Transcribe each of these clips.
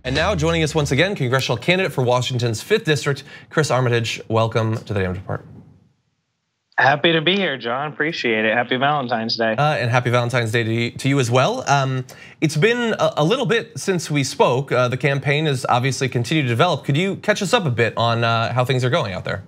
And now joining us once again, congressional candidate for Washington's 5th District, Chris Armitage. Welcome to the Damage Report. Happy to be here, John. Appreciate it. Happy Valentine's Day. And happy Valentine's Day to you as well. It's been a little bit since we spoke. The campaign has obviously continued to develop. Could you catch us up a bit on how things are going out there?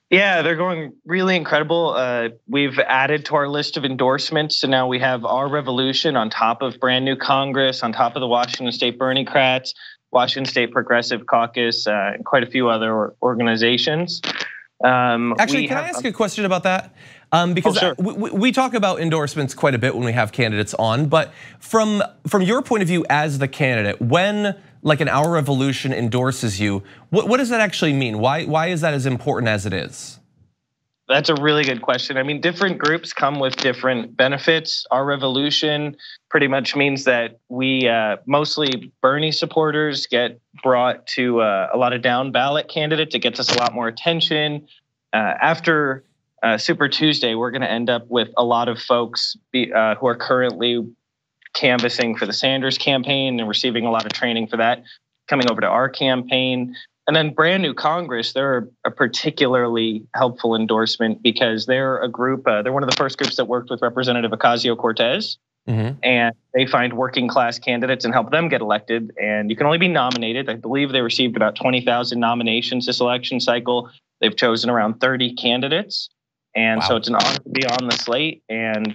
Yeah, they're going really incredible. We've added to our list of endorsements, so now we have our revolution on top of brand new Congress, on top of the Washington State Bernie-crats, Washington State Progressive Caucus, and quite a few other organizations. Actually, can I ask a question about that? Because sure. we talk about endorsements quite a bit when we have candidates on, but from your point of view as the candidate, when like an Our Revolution endorses you, what does that actually mean? Why is that as important as it is? That's a really good question. I mean, different groups come with different benefits. Our Revolution pretty much means that we, mostly Bernie supporters, get brought to a lot of down ballot candidates. It gets us a lot more attention. After Super Tuesday, we're going to end up with a lot of folks who are currently canvassing for the Sanders campaign and receiving a lot of training for that, coming over to our campaign. And then brand new Congress, they're a particularly helpful endorsement because they're a group, they're one of the first groups that worked with Representative Ocasio-Cortez. And they find working class candidates and help them get elected. And you can only be nominated. I believe they received about 20,000 nominations this election cycle. They've chosen around 30 candidates. And wow. So it's an honor to be on the slate. And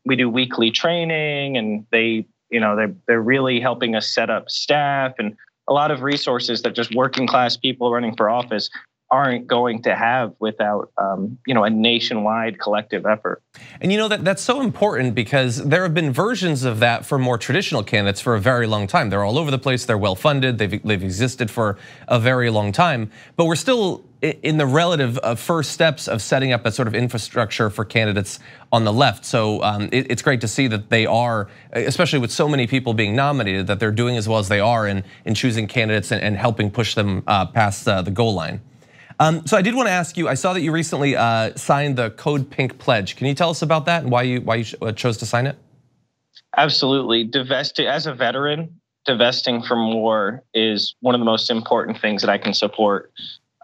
we do weekly training, and they're really helping us set up staff and a lot of resources that just working class people running for office aren't going to have without a nationwide collective effort. And that's so important because there have been versions of that for more traditional candidates for a very long time. They're all over the place, they're well funded, they've existed for a very long time, but we're still in the relative first steps of setting up a sort of infrastructure for candidates on the left. So it's great to see that they are, especially with so many people being nominated, that they're doing as well as they are in choosing candidates and helping push them past the goal line. So I did want to ask you, I saw that you recently signed the Code Pink Pledge. Can you tell us about that and why you chose to sign it? Absolutely. As a veteran, divesting from war is one of the most important things that I can support.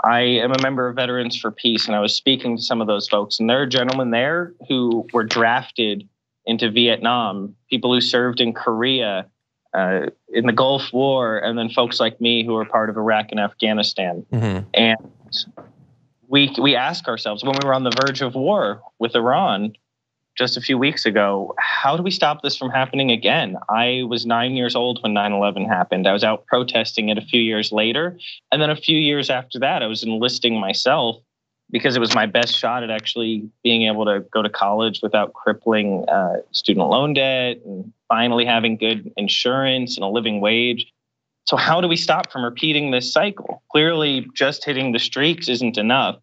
I am a member of Veterans for Peace, and I was speaking to some of those folks, and there are gentlemen there who were drafted into Vietnam, people who served in Korea, in the Gulf War, and then folks like me who are part of Iraq and Afghanistan. And we ask ourselves, when we were on the verge of war with Iran just a few weeks ago, how do we stop this from happening again? I was 9 years old when 9/11 happened. I was out protesting it a few years later. And then a few years after that, I was enlisting myself because it was my best shot at actually being able to go to college without crippling student loan debt and finally having good insurance and a living wage. So how do we stop from repeating this cycle? Clearly, just hitting the streets isn't enough.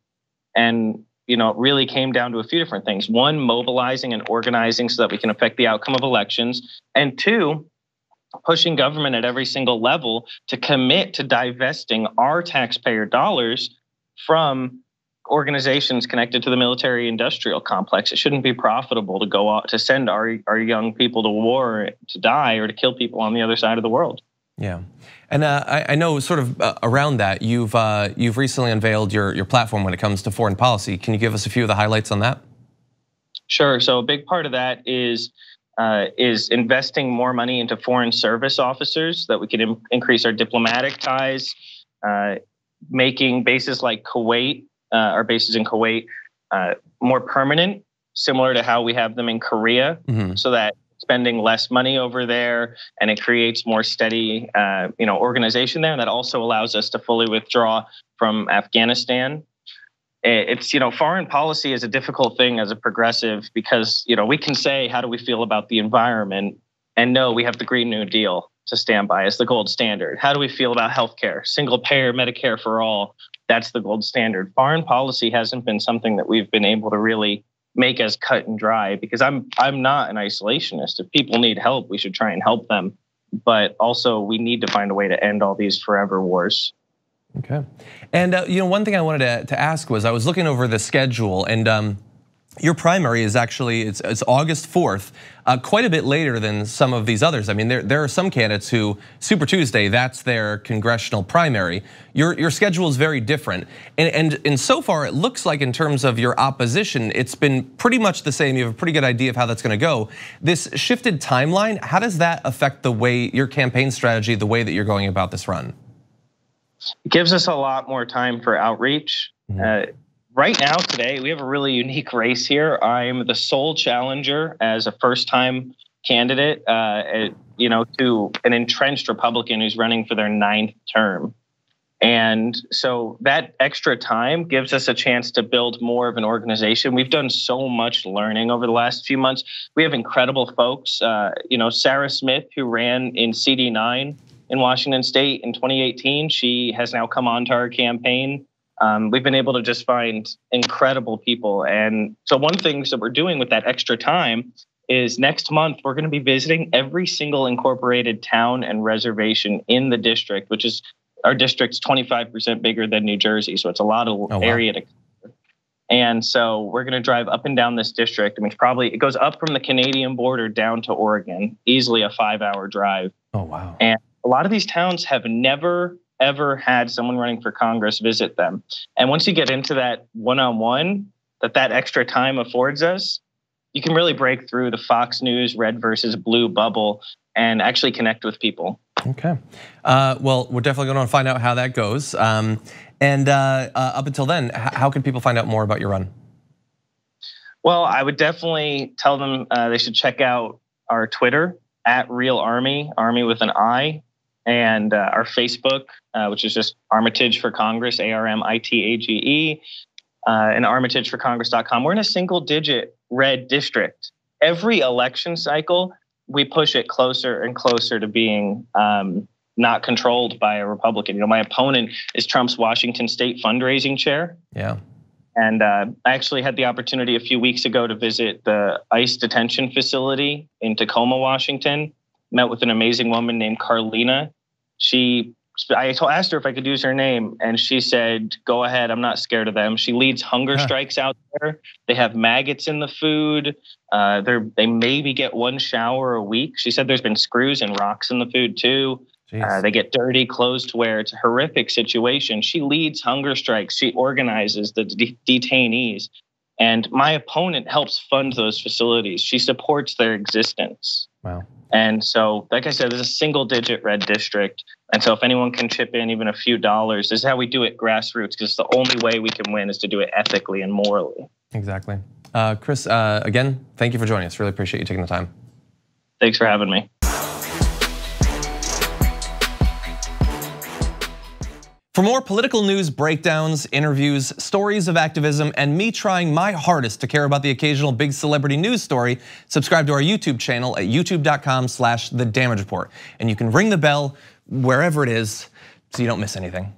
And it really came down to a few different things. One, mobilizing and organizing so that we can affect the outcome of elections. And two, pushing government at every single level to commit to divesting our taxpayer dollars from organizations connected to the military-industrial complex. It shouldn't be profitable to go out to send our young people to war to die or to kill people on the other side of the world. Yeah, and I know sort of around that, you've recently unveiled your platform when it comes to foreign policy. Can you give us a few of the highlights on that? Sure. So a big part of that is investing more money into foreign service officers so that we can increase our diplomatic ties, making bases like Kuwait, our bases in Kuwait, more permanent, similar to how we have them in Korea, so that spending less money over there, and it creates more steady, organization there. And that also allows us to fully withdraw from Afghanistan. It's, foreign policy is a difficult thing as a progressive because, we can say, how do we feel about the environment? And no, we have the Green New Deal to stand by as the gold standard. How do we feel about healthcare? Single payer, Medicare for all, that's the gold standard. Foreign policy hasn't been something that we've been able to really make as cut and dry, because I'm not an isolationist. If people need help, we should try and help them. But also we need to find a way to end all these forever wars. Okay, and one thing I wanted to ask was, I was looking over the schedule, and Your primary is actually, it's August 4th, quite a bit later than some of these others. I mean, there are some candidates who, Super Tuesday, that's their congressional primary. Your schedule is very different. And so far, it looks like in terms of your opposition, it's been pretty much the same. You have a pretty good idea of how that's gonna go. This shifted timeline, how does that affect the way, your campaign strategy, the way that you're going about this run? It gives us a lot more time for outreach. Right now, today, we have a really unique race here. I'm the sole challenger as a first-time candidate, to an entrenched Republican who's running for their 9th term. And so that extra time gives us a chance to build more of an organization. We've done so much learning over the last few months. We have incredible folks. Sarah Smith, who ran in CD9 in Washington State in 2018, she has now come onto our campaign. We've been able to just find incredible people. And so one thing that we're doing with that extra time is next month, we're going to be visiting every single incorporated town and reservation in the district, which is our district's 25% bigger than New Jersey. So it's a lot of area to cover. And so we're going to drive up and down this district. I mean, it goes up from the Canadian border down to Oregon, easily a 5-hour drive. Oh, wow. And a lot of these towns have never ever had someone running for Congress visit them. And once you get into that one-on-one that extra time affords us, you can really break through the Fox News red versus blue bubble and actually connect with people. Okay, well, we're definitely going to find out how that goes. Up until then, how can people find out more about your run? Well, I would definitely tell them they should check out our Twitter @RealArmy, Army with an I, and our Facebook, which is just Armitage for Congress, ARMITAGE, and ArmitageForCongress.com. We're in a single-digit red district. Every election cycle, we push it closer and closer to being not controlled by a Republican. My opponent is Trump's Washington State fundraising chair. Yeah. And I actually had the opportunity a few weeks ago to visit the ICE detention facility in Tacoma, Washington. Met with an amazing woman named Carlina. I asked her if I could use her name, and she said, "Go ahead, I'm not scared of them." She leads hunger strikes out there. They have maggots in the food. They maybe get 1 shower a week. She said there's been screws and rocks in the food too. They get dirty clothes to wear. It's a horrific situation. She leads hunger strikes. She organizes the detainees. And my opponent helps fund those facilities. She supports their existence. Wow. And so, like I said, there's a single-digit red district. And so if anyone can chip in even a few dollars, this is how we do it grassroots, because the only way we can win is to do it ethically and morally. Exactly. Chris, again, thank you for joining us. Really appreciate you taking the time. Thanks for having me. For more political news, breakdowns, interviews, stories of activism, and me trying my hardest to care about the occasional big celebrity news story, subscribe to our YouTube channel at youtube.com/thedamagereport. And you can ring the bell wherever it is so you don't miss anything.